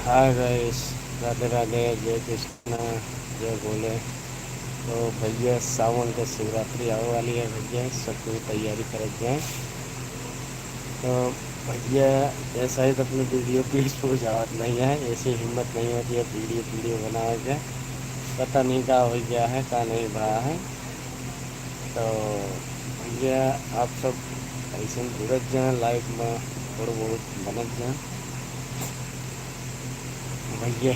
Hi guys, Radhe Radhe, जय कृष्णा, जय भोले। तो भैया सावन के शिवरात्रि आने वाली है भैया, सब कोई तैयारी कर जाए। तो भैया ऐसा ही तो अपनी वीडियो प्लीज हो जावत नहीं है, ऐसी हिम्मत नहीं होती है वीडियो वीडियो बनाए के। पता नहीं क्या हो गया है, क्या नहीं भरा है। तो भैया आप सब ऐसे जुड़त जाए, लाइव में थोड़ा बहुत बनत जाए भैया।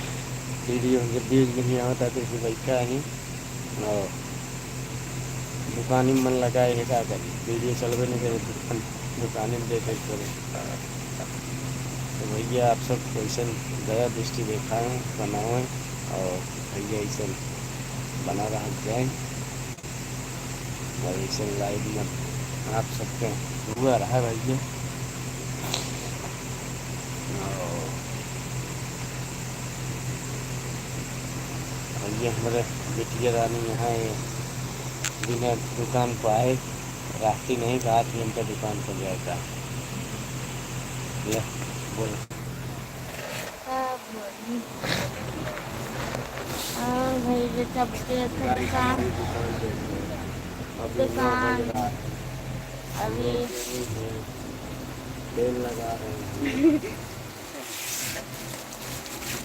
वीडियो जब व्यूज नहीं आता तो फिर भाई क्या ही। और दुकान में मन लगाए है, क्या करें, वीडियो चलवे नहीं करे दुकान में देखे करे। तो भैया आप सब क्वेश्चन दया दृष्टि दिखाएँ, बनाएं और भैया ऐसे बना रह जाए। और ऐसे लाइव में आप सबके हुआ रहा भैया। और भैया हमारे बिटिया रानी यहाँ बिना दुकान पर आए रास्ते नहीं कहा थी हमको दुकान पर गया था। ये बोल भाई सबके दुकान दुकान अभी तेल लगा रहे हैं।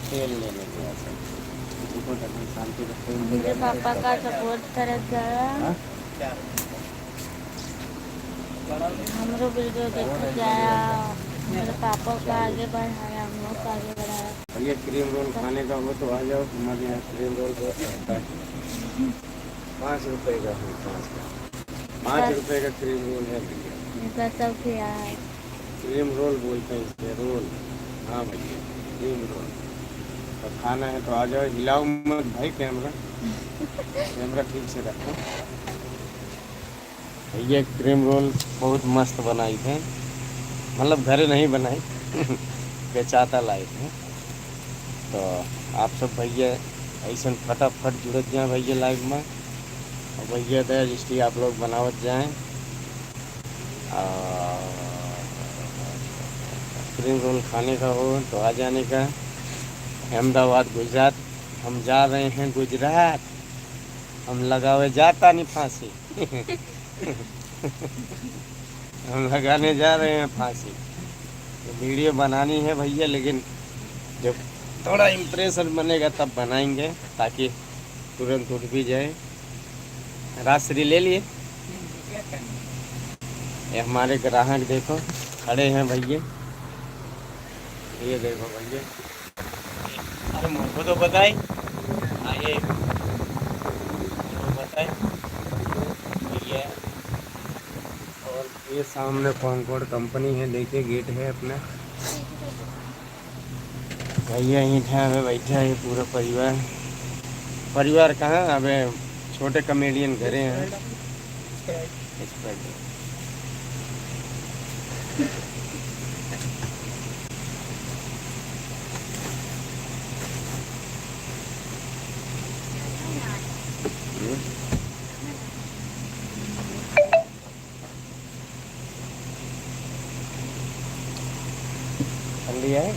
तेल लेने गया सर, शांति रखते मेरे पापा का सपोर्ट करत जाया। हमरो वीडियो देख जाया, मेरे पापा को आगे बढ़ाया, हम लोग को आगे बढ़ाया। भैया क्रीम रोल खाने का हो तो आ जाओ, हमारे यहाँ क्रीम रोल बहुत रहता है। 5 रुपए का है, 5 रुपए का क्रीम रोल है भैया। इनका सब किया है। क्रीम रोल बोलते हैं इसके, रोल। हाँ भैया क्रीम रोल। तो खाना है तो आ जाओ, हिलाओ मत भाई, कैमरा कैमरा ठीक से रखो। ये क्रीम रोल बहुत मस्त बनाई थे, मतलब घर नहीं बनाई बेचाता लाई थे। तो आप सब भैया ऐसा फटाफट जुड़त जाए भैया लाइव में। और भैया दया दृष्टि आप लोग बनावत जाएँ। क्रीम रोल खाने का हो तो आ जाने का। अहमदाबाद गुजरात, हम जा रहे हैं गुजरात, हम लगावे जाता नहीं फांसी हम लगाने जा रहे हैं फांसी। तो वीडियो बनानी है भैया, लेकिन जब थोड़ा इम्प्रेशन बनेगा तब बनाएंगे, ताकि तुरंत उठ भी जाए। राजश्री ले लिए। ये हमारे ग्राहक देखो खड़े हैं भैया, ये देखो भैया। अरे मुझको तो बताए, आइए बताए भैया। और ये सामने कॉन्कॉर्ड कंपनी है, देखिए गेट है अपना। भैया यहीं था, हमें बैठा है पूरा परिवार। परिवार कहाँ, अबे छोटे कॉमेडियन घरे हैं। ठंडी है।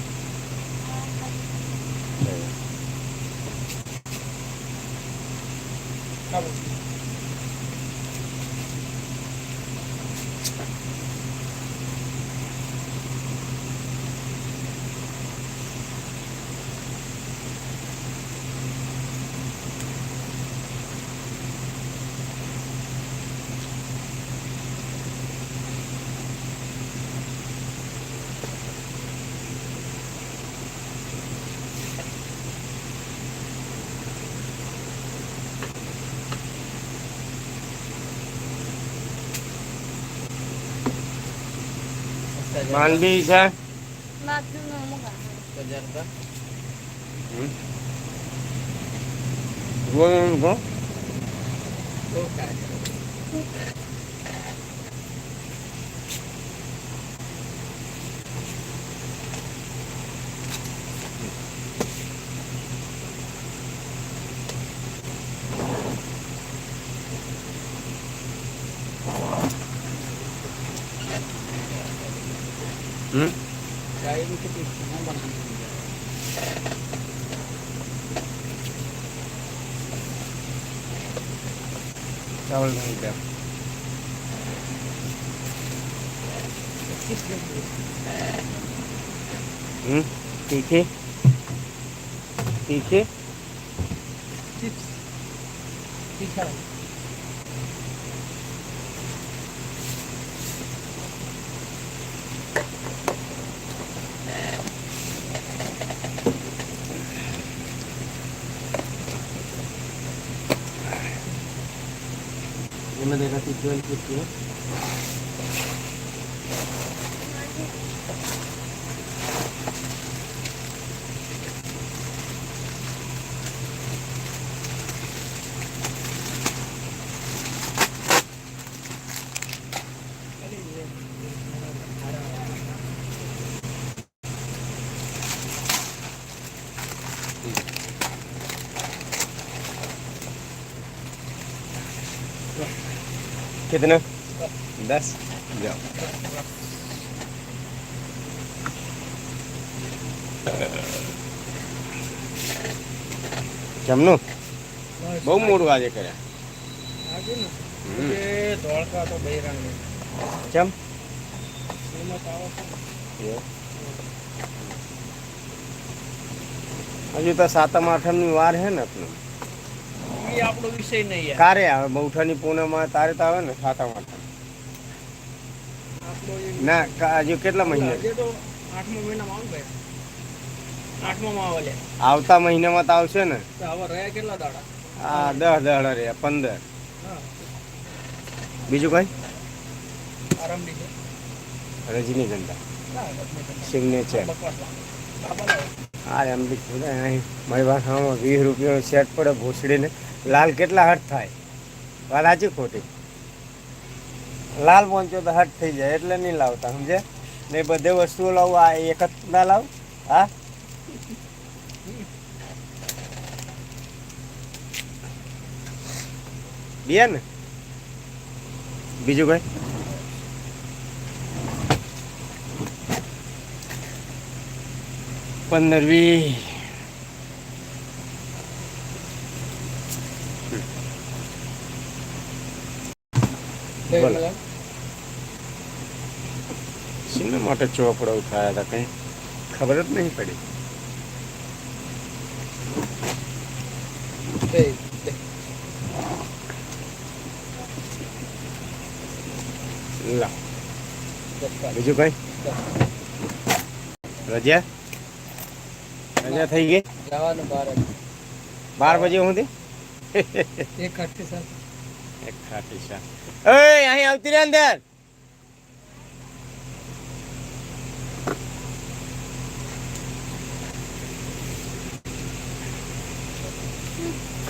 मालवी है वो उनको चावल नहीं दे तीखे तीखे चिप्स तीखा ये मैं देखा थी 12 की कितने 10 जाओ જમનું બહુ મોડું આજે કર્યા આજે ને એ ધોળકા તો બૈરાંગ ચમ શ્રીમત આવો છે હજુ તો સાતમ આઠમની વાર છે ને આપણું એ આપણો વિષય નહીં યાર કારે આવે બહુઠાની પૂનમમાં તારે તો આવે ને સાતમ આઠમ આપણો ના હજુ કેટલા મહિના આજે તો 8મા મહિનામાં આવું ભાઈ 8મા આવે લે આવતા મહિનામાં તો આવશે ને તો હવે રહ્યા કેટલા દાડા આ 10 દાડા રહ્યા 15 હા બીજું કઈ આરામથી છે રજનીગંધા ના બસ સિગ્નેચર બકવાસ બાબા લાવો હા એમ બી થોડા અહીં મારી પાસે 20 રૂપિયાનો સેટ પડે ભૂસડીને લાલ કેટલા હટ થાય વાત સાચી ખોટી લાલ પહોંચો તો હટ થઈ જાય એટલે નહીં લાવતા સમજે ને બધે વસ્તુઓ લાવું આ એક જ ના લાવ હા બે ને બીજું કઈ પંદર વી બોલો. શેના માટે ચોપડા ઉઠાયા હતા કઈ ખબર જ નહીં પડી લા બીજું કઈ રજા રજા થઈ ગઈ જવાનું 12 બજે સુધી એક ખાટી સર એક ખાટી શા ઓય અહીં આવતી રે અંદર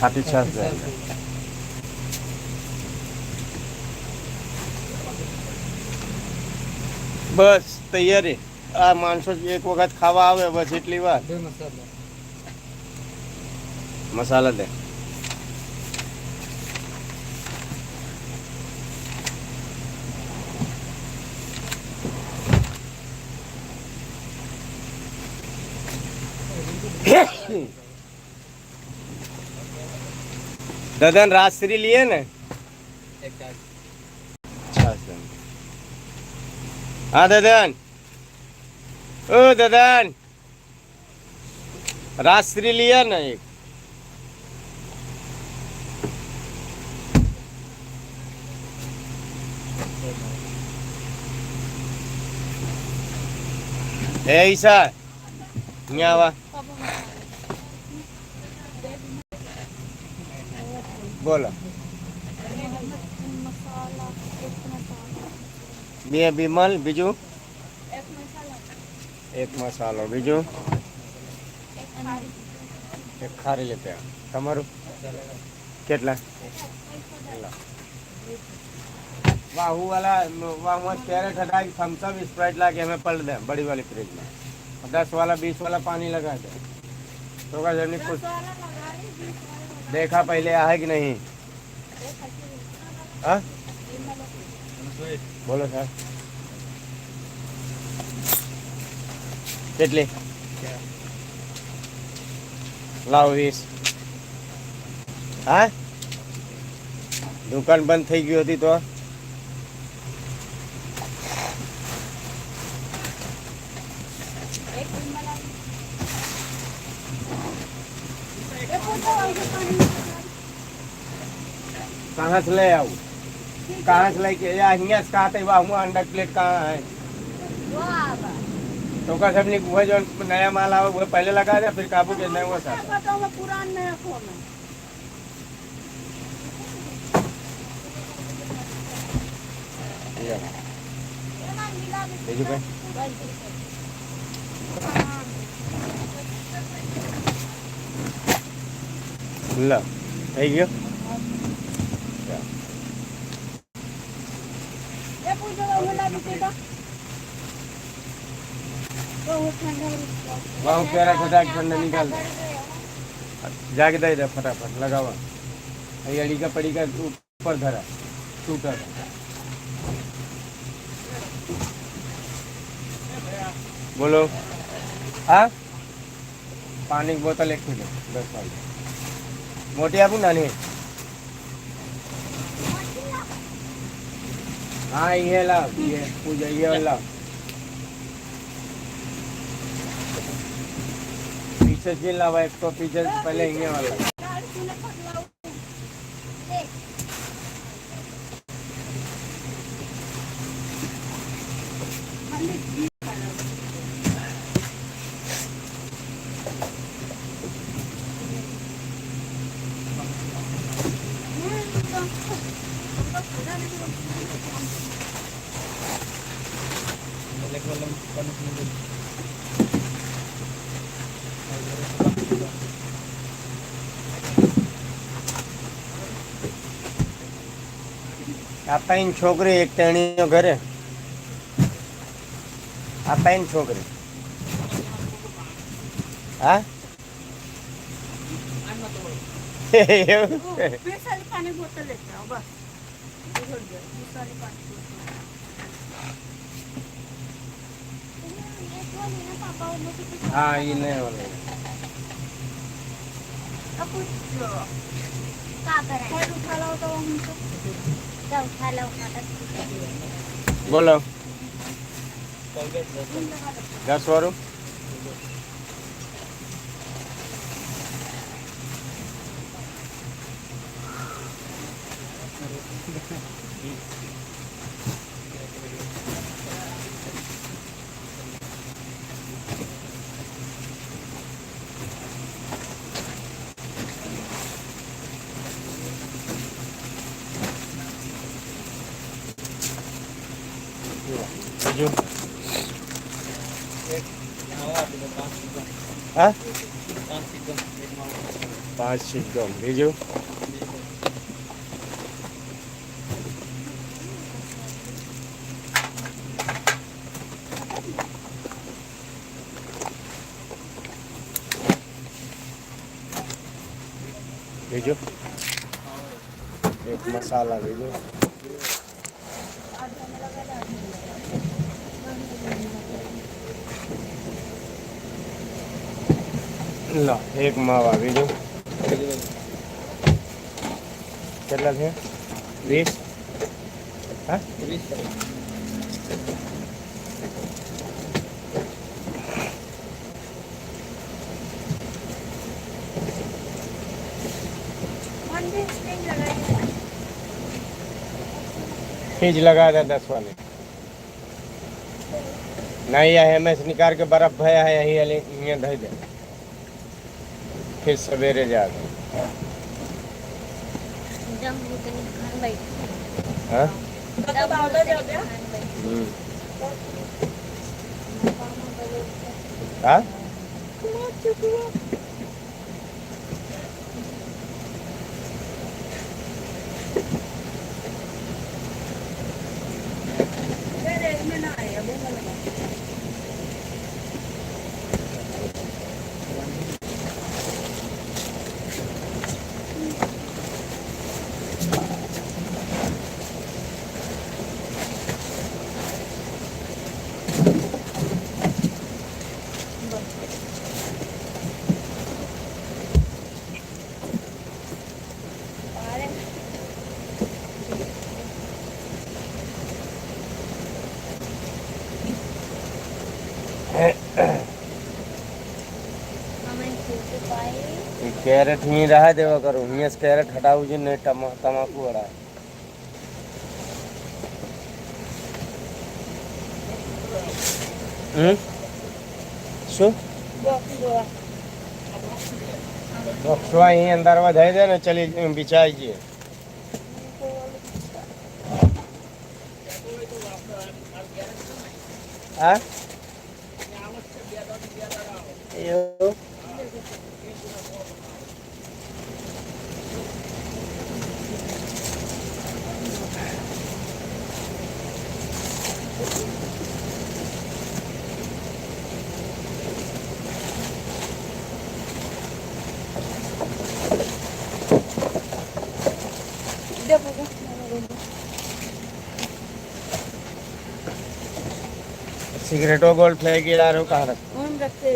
ખાટી છાશ દે બસ તૈયારી આ માણસો એક વખત ખાવા આવે બસ એટલી વાર બે મસાલા મસાલા દે ददन राजश्री लिए ने એક ચાર हाँ ददन ओ ददन राजश्री लिया ना एक ऐसा यहाँ आवा बोलो મસાલા બે બીમલ બીજું એક મસાલો બીજું એક ખારી લેતે તમારું કેટલા वाहू वाला वाह कैरेट हटा के थम्स अप स्प्राइट ला के हमें पलट दें बड़ी वाली फ्रिज में 10 वाला 20 वाला पानी लगा दे तो का जर्नी कुछ देखा पहले है कि नहीं हाँ बोलो सर કેટલી લાવો 20. હા, દુકાન બંધ થઈ ગઈ હતી તો कहाँ से ले आऊँ? कहाँ से लेके या हियाँ से कहाँ तक हुआ अंडा प्लेट कहाँ है? तो का सब ने वो जो नया माल आवा वो पहले लगा दे फिर काबू के नया वो साथ पुरान नया फोन है। ये देखो ला થઈ ગયો ये पूछो वाला भी तो वहाँ पेरा फटाक ठंडा निकाल दे जाके दे दे फटाफट लगावा ये अड़ी का पड़ी का ऊपर धरा टूटा बोलो हाँ पानी की बोतल 1 किलो 10 वाली मोटी आपू नानी हाँ ये ला ये पूजा ये वाला पीछे जी लावा एक तो पीछे पहले ये वाला आता इन छोकरी एक तेणीओ घरे आता इन छोकरी हाँ बीस वाली पानी बोतल लेते हो बस 20 वाली पानी बोतल हाँ ये नहीं वाला अब पूछो क्या करें उठा लो तो हमको क्या उठा लो बोलो 10 वारू जो हाँ 5 सिक्कम बीजू बीजू एक मसाला बीजू लो एक मावा बीजू કેટલા છે 20 હા 20 फ्रिज लगा दे 10 वाले नहीं है एमएस निकाल के बर्फ भया है यही यहाँ धर दे फिर सवेरे जाकर हाँ हाँ हमें खींच पाई। कैरेट ही रहा देवा करो, हियाँ से कैरेट हटाऊ जी नहीं तमाकू वाला। શું બક્સો અહીં અંદર વધાઈ દે ને ચલી બિચાઈ જઈએ. હા એવું सिगरेटो गोल्ड फेंक के ला रहे हो कहाँ रख. रखते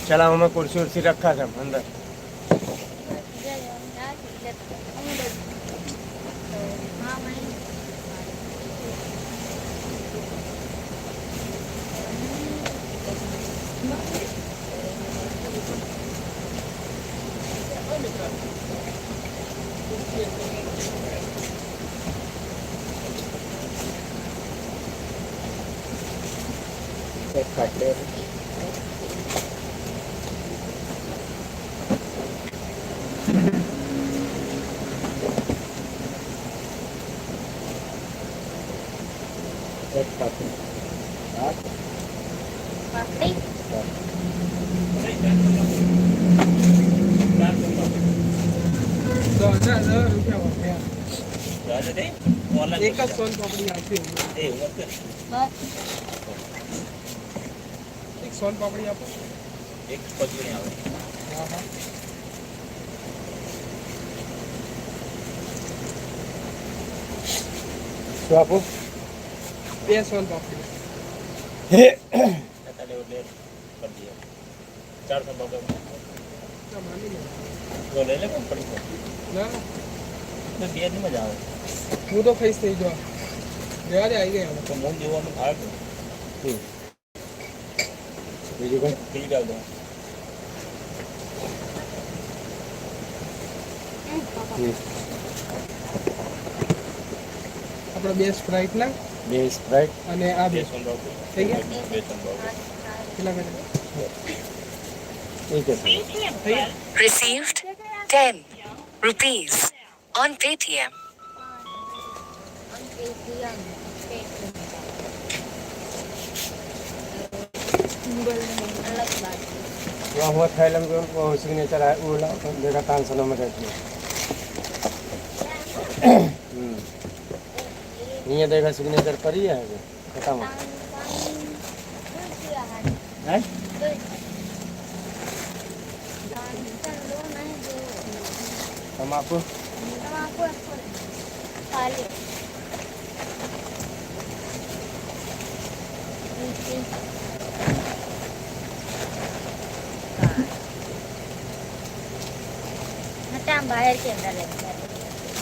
चला हमें कुर्सी उर्सी रखा था अंदर. हाँ मैं पापड़ी एक सोन पापड़ी आपकी बस एक सोन पापड़ी आप શું આપું બે સોન પાપડી ના હું તો ખાઈશ થઈ જો રેવા દે આવી ગયા તો મોન જેવાનું થાય બીજું કઈ પી ગાલ દો આપણે બે સ્પ્રાઇટ ના બે સ્પ્રાઇટ અને આ બે થઈ ગયા કેટલા કરે ठीक है सर. થઈ ગયા Received 10 rupees on Paytm. अलग बात वहाँ हुआ थैलम जो वो सिग्नेचर है वो ला देखा 500 नंबर रहती है. ये देखा सिग्नेचर पर ही है खत्म है. तम्बाकू खा ले हटा बाहर के अंदर लगता है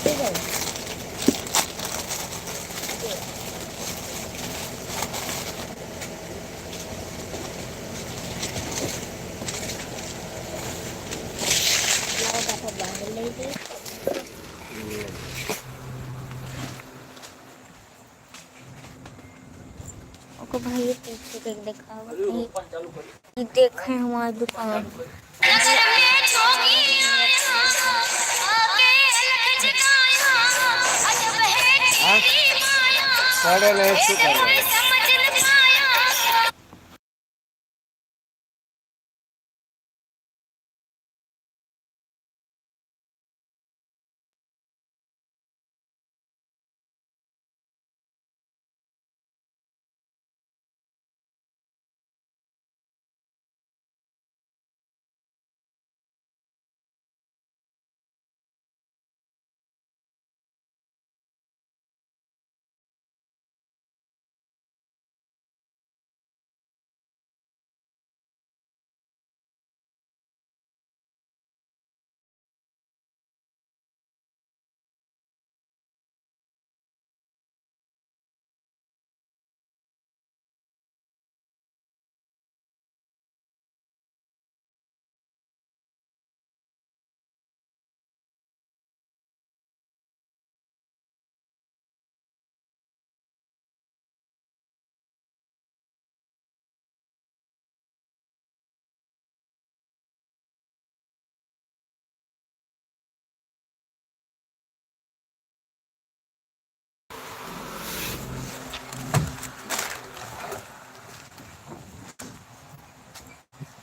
ठीक है लाओ पापा बाहर ले दे ओको भाई पीछे देख दिखावा ये देखे हमारी दुकान साढ़े नहीं शुक्र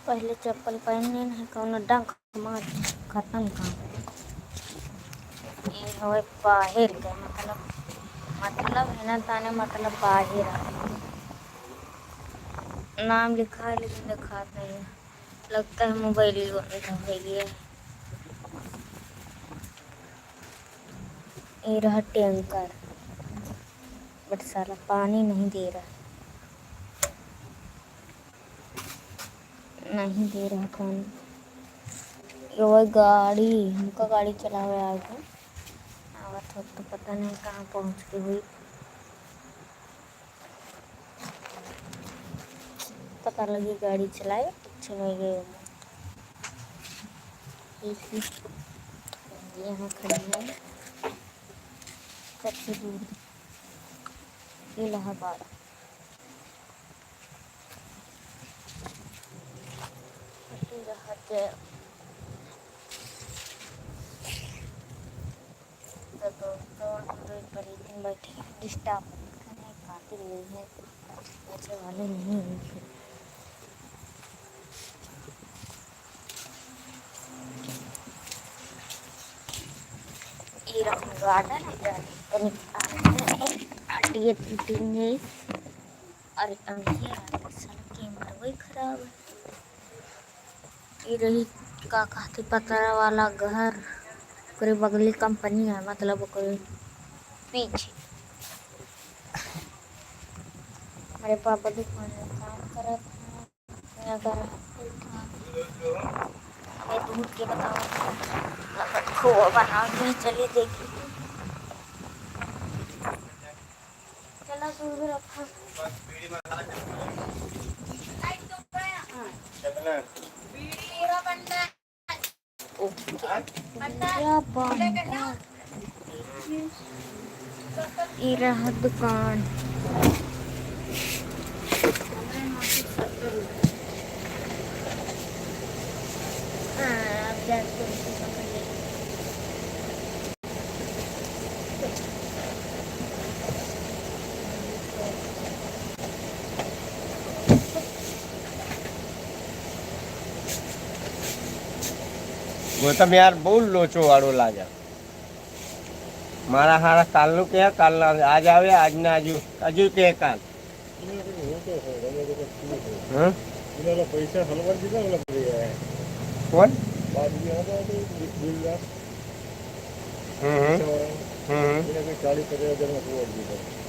पहले चप्पल पहनने नहीं कौनो डंक मार खत्म काम। ये हवे बाहर के मतलब है ना ताने मतलब बाहर नाम लिखा है लेकिन दिखा नहीं है। लगता है मोबाइल ही है। ये रहा टैंकर बट साला पानी नहीं दे रहा पानी। ये वही गाड़ी हमका गाड़ी चलावे आगे आवत हो तो पता नहीं कहाँ पहुँच गई हुई। पता लगी गाड़ी चलाए चले गए। यहाँ खड़ी है सबसे दूर इलाहाबाद। तो दोस्तों बैठे डिस्टर्ब करने खातिर नहीं है बच्चे वाले नहीं है। ये गार्डन है टूटेंगे और कैमरा वही खराब है। ये रही का कहते पतरा वाला घर कोई बगली कंपनी है मतलब कोई पीछे मेरे पापा दुकान में काम कर हमें दूध के बताओ खोआ बना के चलिए देखिए। चला दूध रखा पूरा बंदा ये रहा दुकान। ગૌતમ યાર બહુ લોચો વાળો લાગે મારા હારા કાલનું કે કાલના આજ આવે આજના હજુ કે કાલ હા પૈસા હલવા દીધા કોણ એને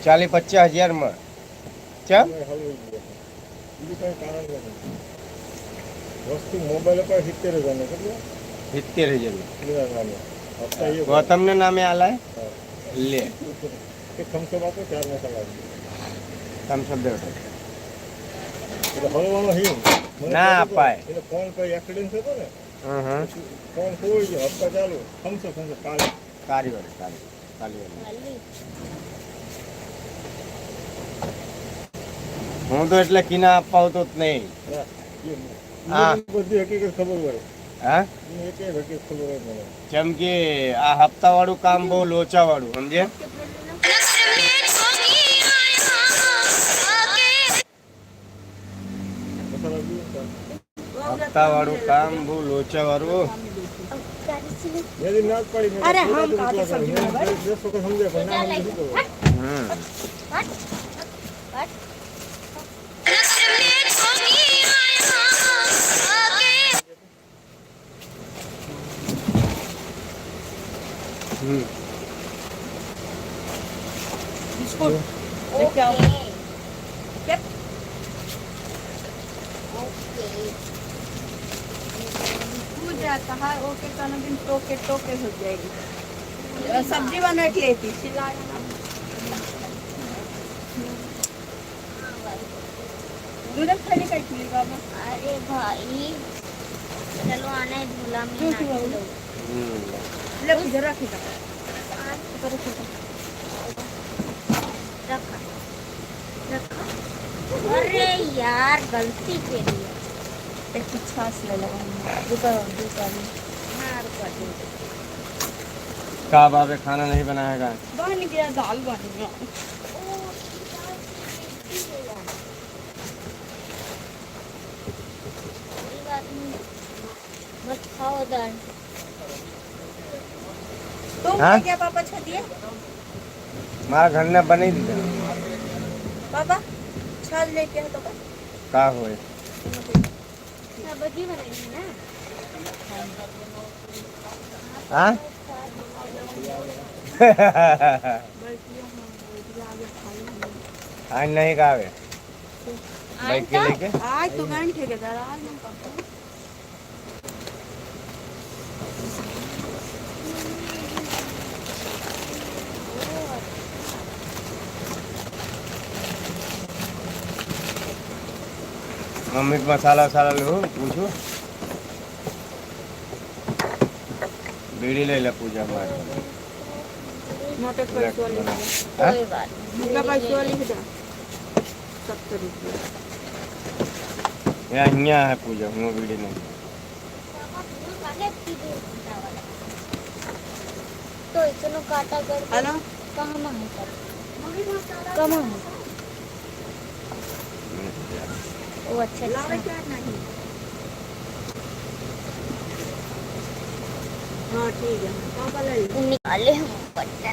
40-50 હજાર માં ચમ બીજું કઈ કારણ નથી વસ્તુ મોબાઈલ પર 70,000 કેટલું 70,000 ગૌતમ ને નામે આલાય લે થમ્સઅપ આપો 4 મસાલા થમ્સઅપ દે એટલે હલવાનો હિમ ના અપાય એટલે ફોન પર એક્સિડન્ટ થતો ને ફોન ખોઈ ગયો હપ્તા ચાલુ થમ્સઅપ કારી હું તો એટલે કિના અપાવતો જ નહીં બધી હકીકત ખબર પડે હા એક હકીકત ખબર હોય મને જેમ કે આ હપ્તા વાળું કામ બહુ લોચા વાળું સમજે હપ્તા વાળું કામ બહુ લોચા વાળું अरे हम काटे सब्जी में भाई देखो को समझे को ना हम तो बिस्कुट लेके आओ क्या जाता है ओके खाना दिन टोके टोके हो जाएगी सब्जी बना के लेती दूध खाने का खिली बाबा अरे भाई चलो आने झूला में ले इधर रखेगा रखा अरे यार गलती के लिए एक छाछ ले लो दुकान हाँ रुका दे का बाबे खाना नहीं बनाएगा बन गया दाल बन गया उधर तुम हाँ? क्या पापा छदिए मारा घर ने बनी दी पापा छल लेके है तो बस का होए सब्जी बनाएंगे ना हाँ आज नहीं खावे बाइक के लेके आज तो गण ठेकेदार आज हम पापा मम्मी को मसाला वसाला लो पूछो बीड़ी ले ले पूजा मार मोटे पैसे वाली हाँ? कोई बात नहीं मोटा पैसे वाली है 70 रुपये यहाँ है पूजा હું बीड़ी नहीं तो इतना काटा कर हेलो कहाँ है सर कहाँ है वो अच्छा लावे अच्छा क्या नहीं हाँ ठीक है पापा ले लो निकाले हम पट्टा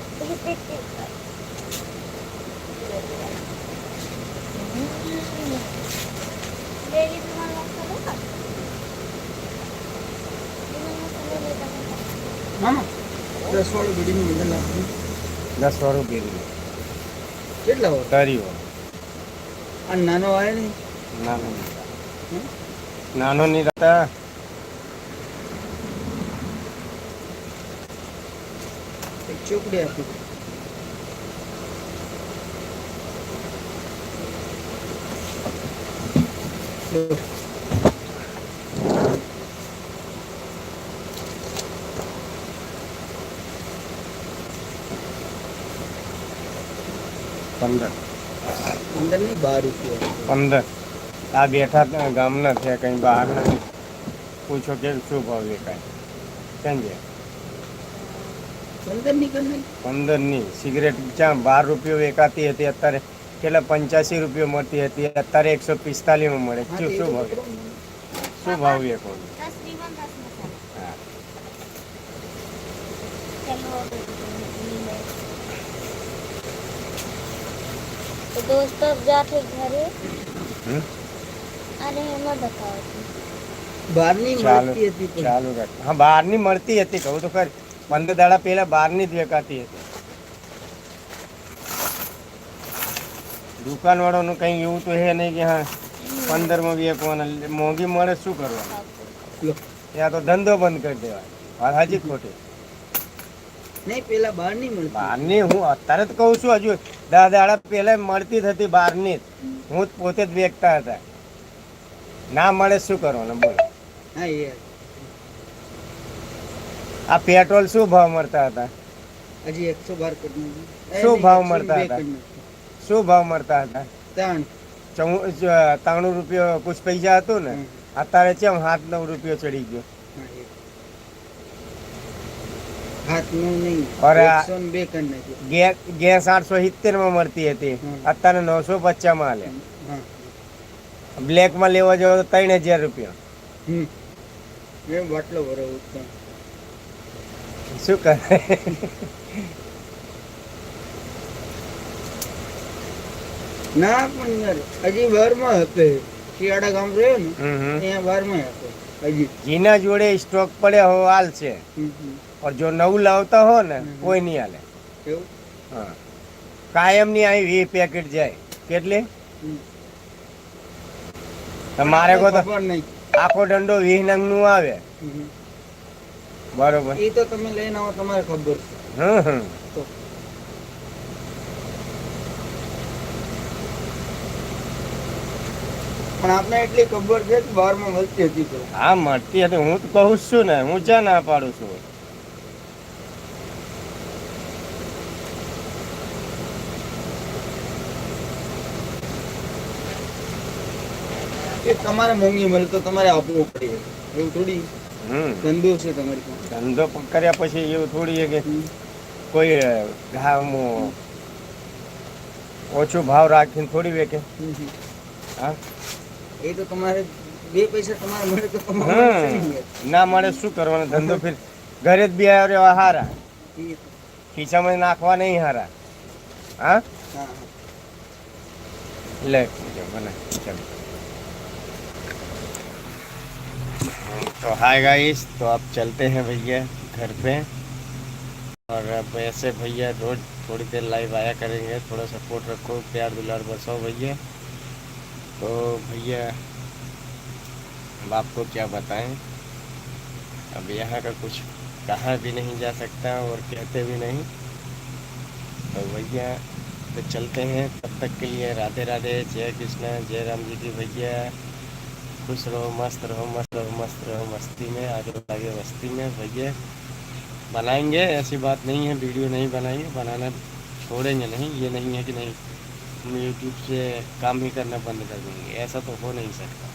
डेली तुम्हारा चलेगा મામા 10 વાળું બીડીનું બદલ આપજો 10 વાળું બીડી કેટલા હોય તારી હોય આ નાનો આવે ને નાનો નાનો નહીં રહેતા એક ચોકડી આપી લો. પંદર અંદર નહીં 12 રૂપિયા 15 આ બેઠા ગામના છે કંઈ બહાર નથી પૂછો કે શું ભાવ વેચાય કેમ છે અંદર નહીં કર 15 ની સિગરેટ ચા 12 રૂપિયો વેચાતી હતી અત્યારે કેટલા 85 રૂપિયો મળતી હતી અત્યારે 145 માં મળે શું ભાવ વેચો 10 रिबन 10 मसाला હા चलो तो दोस्तों अब जाते घरे હમ? अरे हमें बताओ બહારની ચાલુ મળતી હતી પણ ચાલુ રાખ હા બહારની મળતી હતી કહું તો ખરી 15 દાડા પહેલા બહારની જ વેચાતી હતી દુકાન વાળાનું કંઈ એવું તો હે નહીં કે હા 15 માં વેચવાના મોંઘી મળે શું કરવાનું લો. ત્યાં તો ધંધો બંધ કરી દેવાય વાત હાજી ખોટી નહીં પેલા બહારની મળતી બહારની હું અત્યારે જ કહું છું હજુ 10 દાડા પહેલા મળતી જ હતી બહારની જ હું જ પોતે જ વેચતા હતા ના મળે શું કરવાનું બોલો હા એ આ પેટ્રોલ શું ભાવ મળતા હતા હજી 112 કરી નાખ્યું. શું નહીં, ભાવ 102 મળતા હતા? કરી નાખ્યું. શું ભાવ મળતા હતા 3 93 રૂપિયો કુછ પૈસા હતું ને હમ. અત્યારે ચેમ 7-9 રૂપિયો ચડી ગયો હા, એ. હાથનું નહીં और आ- 102 કરી નાખ્યું. ગેસ 870 માં મળતી હતી હમ. અત્યારે 950 માં હાલે હા બ્લેક માં લેવા જાવ તો 3000 રૂપિયા હમ મેં બાટલો ભરાવું છું. શું કરે ના પણ યાર હજી 12 હશે શિયાળા ગામ રહ્યો ને હમ હમ. ત્યાં 12 હશે હજી ઘીના જોડે સ્ટોક પડે હો હાલ છે હમ, હમ. और जो नऊ लावता हो ने कोई नहीं हाले એવું हाँ कायम नहीं आई 20 पैकेट जाए કેટલી હમ. તમારે કો તો ખબર નહીં આખો દંડો 20 નંગ નું આવે હમ. બરોબર એ તો તમે લઈને આવો તમારે ખબર છે હમ તો પણ આપણે એટલી ખબર છે કે 12 માં મળતી હતી પેલા. હા મળતી હતી હું તો કહું જ છું ને હું ચા ના પાડું છું એ તમારે મોંઘી મળે તો તમારે આપવું પડે એવું થોડી હમ ધંધો છે તમારી પાસે ધંધો કર્યા પછી એવું થોડી છે કે હમ. કોઈ ઓછું ભાવ રાખીને થોડી વેકે હમ, હમ. હા એ તો તમારે બે પૈસા તમારા મળે તો હા કમાવાનું ના મળે શું કરવાનો ધંધો ફિર ઘરે જ બી આવ્યો હારા છે. ખીચામાં નાખવા નહીં હારા हाँ હા ले बना चलो। तो हाय गाइस, तो अब चलते हैं भैया घर पे। और अब ऐसे भैया रोज थोड़ी देर लाइव आया करेंगे, थोड़ा सपोर्ट रखो, प्यार दुलार बरसाओ भैया। तो भैया अब आपको क्या बताएं, अब यहाँ का कुछ कहा भी नहीं जा सकता और कहते भी नहीं। तो भैया तो चलते हैं, तब तक के लिए राधे राधे, जय कृष्णा, जय राम जी की भैया। खुश रहो, मस्त रहो, मस्त रहो, मस्त रहो, मस्ती में आगे आगे मस्ती में भैया। बनाएंगे, ऐसी बात नहीं है वीडियो नहीं बनाएंगे, बनाना छोड़ेंगे नहीं, ये नहीं है कि नहीं हम यूट्यूब से काम ही करना बंद कर देंगे, ऐसा तो हो नहीं सकता।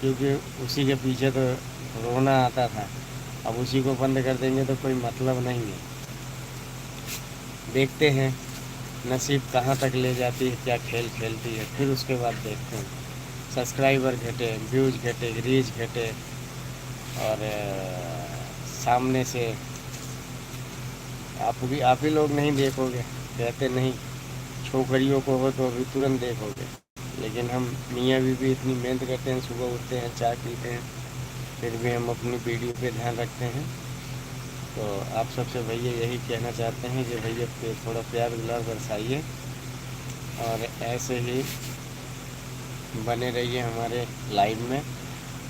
क्योंकि उसी के पीछे तो रोना आता था, अब उसी को बंद कर देंगे तो कोई मतलब नहीं है। देखते हैं नसीब कहाँ तक ले जाती है, क्या खेल खेलती है, फिर उसके बाद देखते हैं। सब्सक्राइबर घटे, व्यूज घटे, रीच घटे, और सामने से आप ही लोग नहीं देखोगे, कहते नहीं छोकरियों को हो तो अभी तुरंत देखोगे, लेकिन हम मियाँ बीवी इतनी मेहनत करते हैं, सुबह उठते हैं, चाय पीते हैं, फिर भी हम अपनी वीडियो पे ध्यान रखते हैं। तो आप सबसे भैया यही कहना चाहते हैं कि भैया पे थोड़ा प्यार दुलार बरसाइए और ऐसे ही बने रहिए हमारे लाइव में।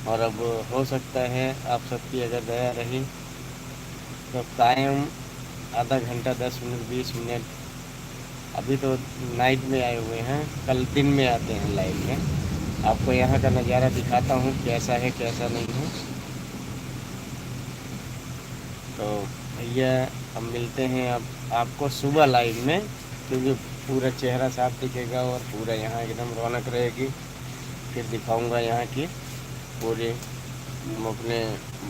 और अब हो सकता है आप सबकी अगर दया रही तो कायम आधा घंटा, 10 मिनट, 20 मिनट, अभी तो नाइट में आए हुए हैं, कल दिन में आते हैं लाइव में, आपको यहाँ का नज़ारा दिखाता हूँ कैसा है कैसा नहीं है। तो भैया अब मिलते हैं अब आपको सुबह लाइव में, क्योंकि पूरा चेहरा साफ दिखेगा और पूरा यहाँ एकदम रौनक रहेगी। फिर दिखाऊंगा यहाँ की पूरी, हम अपने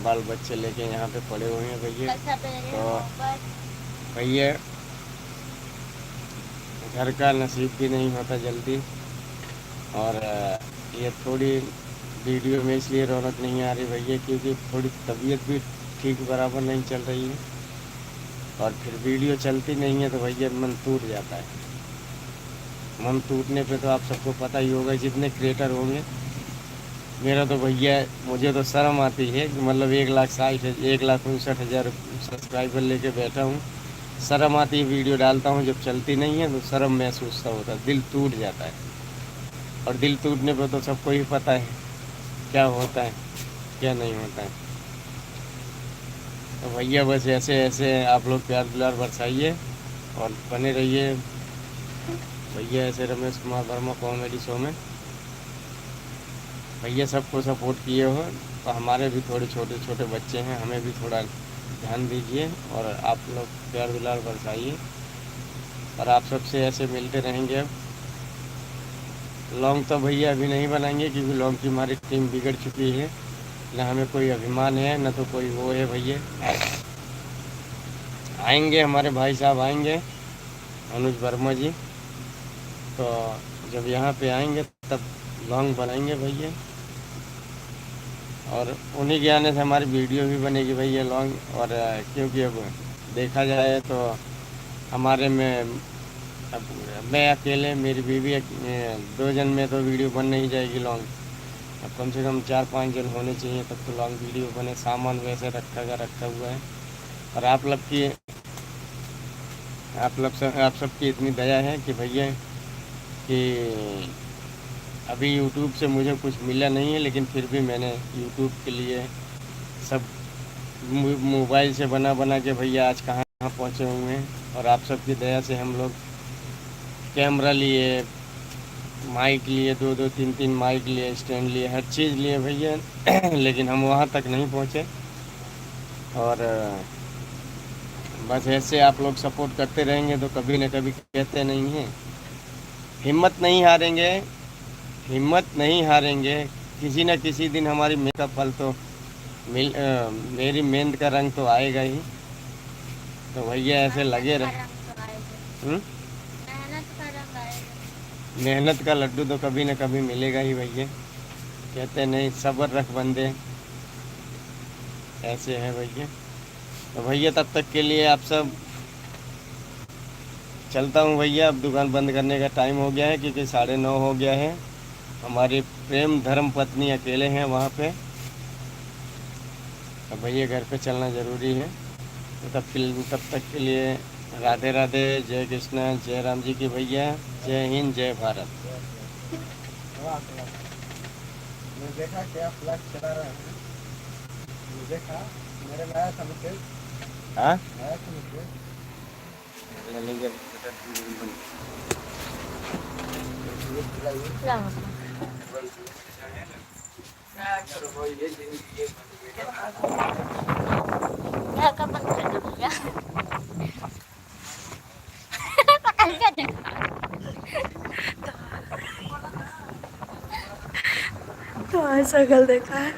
बाल बच्चे लेके यहाँ पे पड़े हुए हैं भैया। तो भैया घर का नसीब भी नहीं होता जल्दी, और ये थोड़ी वीडियो में इसलिए रौनक नहीं आ रही भैया क्योंकि थोड़ी तबीयत भी ठीक बराबर नहीं चल रही है, और फिर वीडियो चलती नहीं है तो भैया मन टूट जाता है। मन टूटने पे तो आप सबको पता ही होगा, जितने क्रिएटर होंगे, मेरा तो भैया मुझे तो शर्म आती है कि मतलब 1,60,000 सब्सक्राइबर लेके बैठा हूँ, शर्म आती है वीडियो डालता हूँ, जब चलती नहीं है तो शर्म महसूस होता है, दिल टूट जाता है। और दिल टूटने पर तो सबको ही पता है क्या होता है क्या नहीं होता है। तो भैया बस ऐसे ऐसे आप लोग प्यार दुलार बरसाइए और बने रहिए भैया ऐसे रमेश कुमार वर्मा कॉमेडी शो में। भैया सबको सपोर्ट किए हो, तो हमारे भी थोड़े छोटे छोटे बच्चे हैं, हमें भी थोड़ा ध्यान दीजिए और आप लोग प्यार दुलार बरसाइए, और आप सबसे ऐसे मिलते रहेंगे। अब लॉन्ग तो भैया अभी नहीं बनाएंगे क्योंकि लॉन्ग की हमारी टीम बिगड़ चुकी है, न हमें कोई अभिमान है न तो कोई वो है। भैया आएंगे, हमारे भाई साहब आएंगे, अनुज वर्मा जी, तो जब यहाँ पे आएंगे तब लॉन्ग बनाएंगे भैया, और उन्हीं के आने से हमारी वीडियो भी बनेगी भैया लॉन्ग। और क्योंकि अब देखा जाए तो हमारे में अब मैं अकेले, मेरी बीवी 2 जन में तो वीडियो बन नहीं जाएगी लॉन्ग, अब कम से कम 4-5 जन होने चाहिए तब तो लॉन्ग वीडियो बने। सामान वैसे रखा हुआ है, और आप सबकी इतनी दया है कि भैया कि अभी यूट्यूब से मुझे कुछ मिला नहीं है, लेकिन फिर भी मैंने यूट्यूब के लिए सब मोबाइल से बना के भैया आज कहाँ पहुँचे हुए हैं। और आप सबकी दया से हम लोग कैमरा लिए, माइक लिए, 2-2, 3-3 माइक लिए, स्टैंड लिए, हर चीज़ लिए भैया लेकिन हम वहाँ तक नहीं पहुँचे। और बस ऐसे आप लोग सपोर्ट करते रहेंगे तो कभी न कभी, कहते नहीं हैं हिम्मत नहीं हारेंगे, हिम्मत नहीं हारेंगे, किसी न किसी दिन हमारी मेहनत का फल तो मेरी मेहनत का रंग तो आएगा ही। तो भैया ऐसे लगे रहे, मेहनत का लड्डू तो कभी न कभी मिलेगा ही भैया। कहते नहीं सब्र रख बंदे, ऐसे है भैया। तो भैया तब तक के लिए आप सब, चलता हूँ भैया, अब दुकान बंद करने का टाइम हो गया है क्योंकि 9:30 हो गया है। हमारी प्रेम धर्म पत्नी अकेले हैं वहाँ पे, अब भैया घर पे चलना ज़रूरी है। तो तब तक के लिए राधे राधे, जय कृष्णा, जय राम जी की भैया, जय हिंद, जय भारत। मैं देखा क्या फ्लैश चला रहा है, मैं देखा मेरे में आया था मैसेज, हाँ आया था मैसेज। क्या मतलब? क्या कब बंद करना भैया? पता नहीं क्या देखा। तो ऐसा गल देखा है।